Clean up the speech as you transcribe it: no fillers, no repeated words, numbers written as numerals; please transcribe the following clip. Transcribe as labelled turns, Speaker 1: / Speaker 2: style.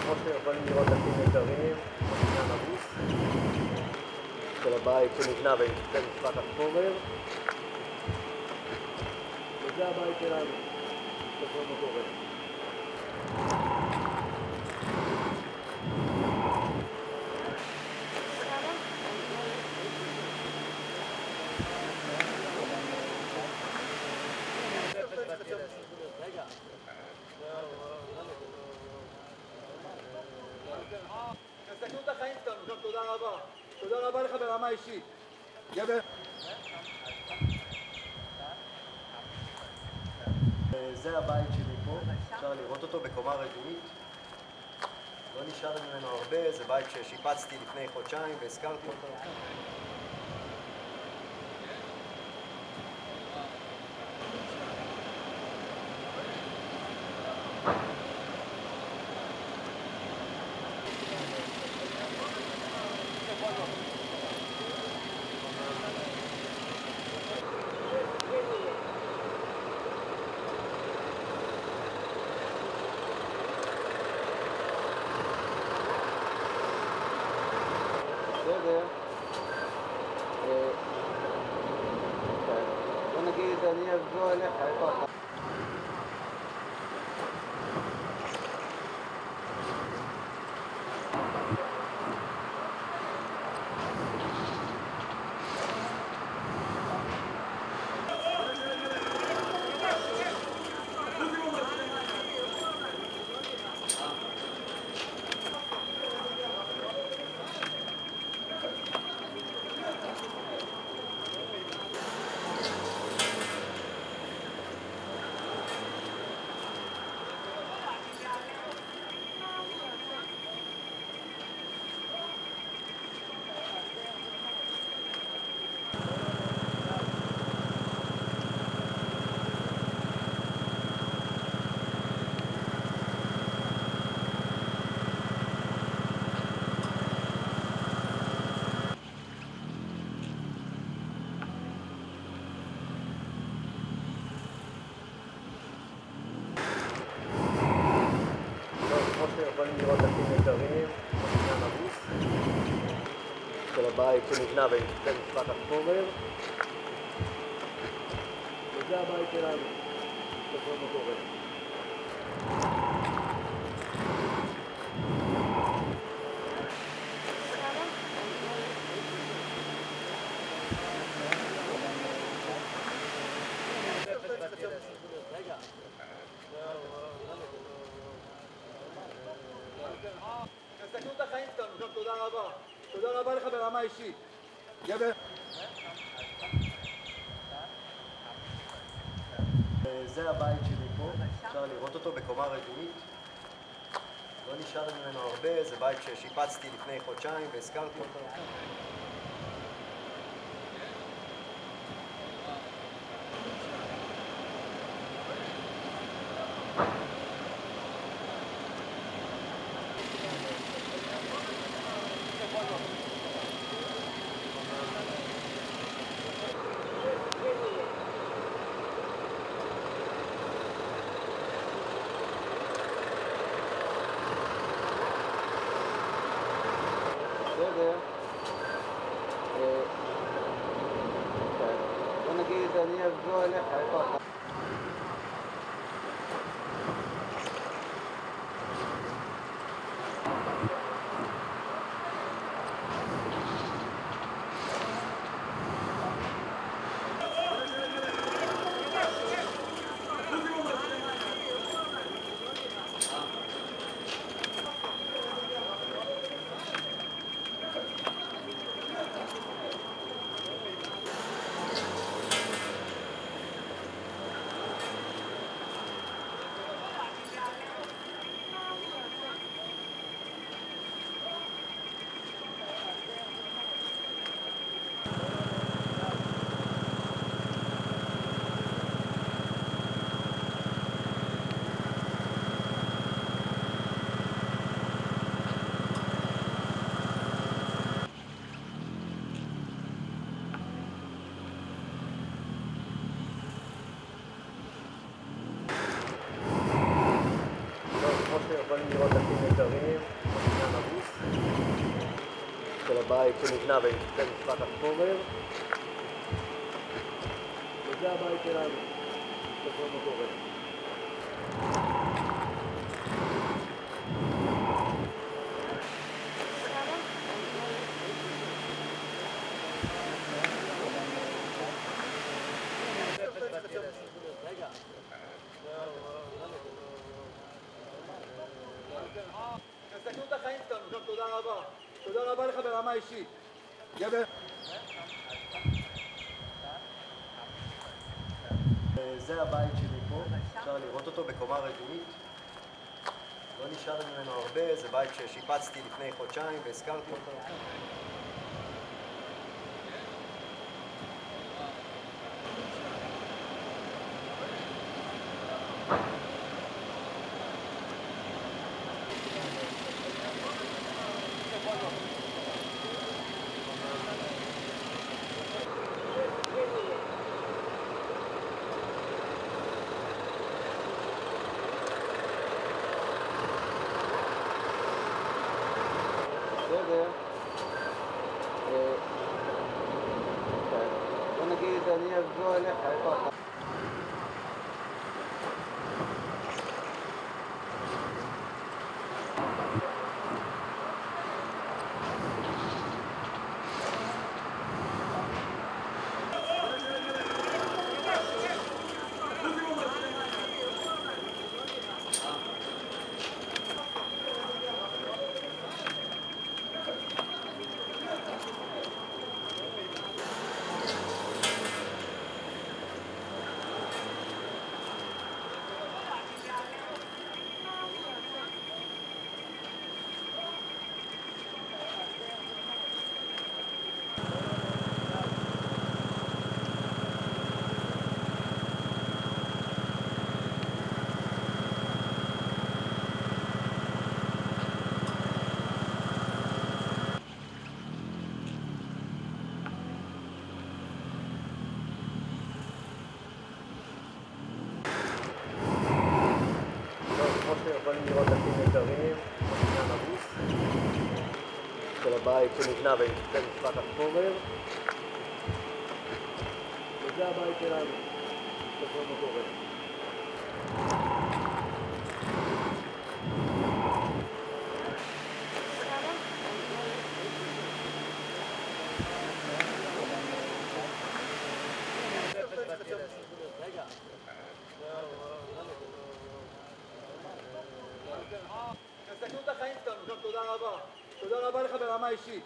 Speaker 1: כמו שיכולים לראות בתים יקרים, בניין הרוס של הבית שנבנה במשפחת פורר, וזה הבית שלנו, שפה מה קורה.
Speaker 2: תסתכלו את החיים שלנו, גם תודה רבה. תודה רבה לך ברמה אישית.
Speaker 1: זה הבית שלי פה, אפשר לראות אותו בקומה רביעית. לא נשאר ממנו הרבה, זה בית ששיפצתי לפני חודשיים והזכרתי אותו. בסדר. בוא נגיד, אני אבוא אליך, איפה אתה? כמו שיכולים לראות בתים יקרים, בניין הרוס של הבית שנבנה במשפחת פורר, וזה הבית שלנו, שפה מה קורה.
Speaker 2: תסתכלו את החיים שלנו, גם תודה רבה. תודה רבה לך ברמה אישית.
Speaker 1: זה הבית שלי פה, אפשר לראות אותו בקומה רביעית. לא נשאר ממנו הרבה, זה בית ששיפצתי לפני חודשיים והזכרתי אותו. בסדר. בוא נגיד, אני אבוא אליך, איפה אתה? כמו שאתם יכולים לראות בתים יקרים, בניין הרוס של הבית שנבנה במשפחת פורר, וזה הבית שלנו, בכל מקום.
Speaker 2: תסתכלו את החיים שלנו, גם תודה רבה. תודה רבה לך ברמה אישית.
Speaker 1: זה הבית שלי פה, אפשר לראות אותו בקומה רביעית. לא נשאר ממנו הרבה, זה בית ששיפצתי לפני חודשיים והזכרתי אותו. בסדר. בוא נגיד, אני אבוא אליך, איפה אתה? כמו שאתם יכולים לראות בתים יקרים, בניין הרוס של הבית שנבנה במשפחת פורר, וזה הבית שלנו, בכל מקום.
Speaker 2: תסתכלו את החיים שלנו, גם תודה רבה. תודה רבה לך ברמה אישית.